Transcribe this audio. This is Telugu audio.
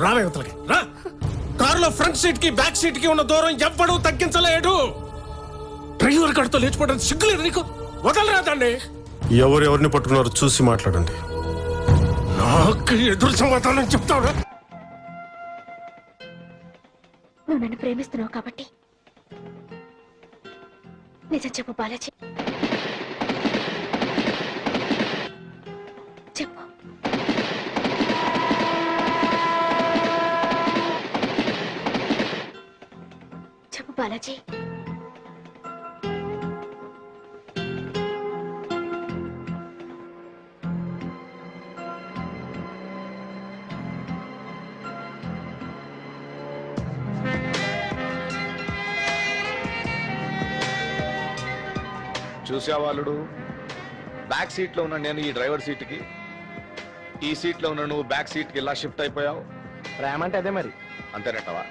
రావేవతలకి రా. కారులో ఫ్రంట్ సీట్ కి బ్యాక్ సీట్ కి ఉన్న దూరం ఎవ్వడూ తగ్గించలేడు. డ్రైవర్ గడితో లేచిపోవడానికి సిగ్గులేదు నీకు? వదలరాదండి. ఎవరిని పట్టుకున్నారో చూసి మాట్లాడండి. నాకు ఎదురు సమాధానం చెప్తాడా? నువ్వు నన్ను ప్రేమిస్తున్నావు కాబట్టి నిజం చెప్పు బాలాజీ. చెప్పు. చెప్పు బాలాజీ. చూసావాళ్ళుడు, బ్యాక్ సీట్ లో ఉన్న నేను ఈ డ్రైవర్ సీట్ కి, ఈ సీట్ లో ఉన్న నువ్వు బ్యాక్ సీట్ కి ఇలా షిఫ్ట్ అయిపోయావు. ప్రేమ అంటే అదే మరి. అంతేనట్టవా?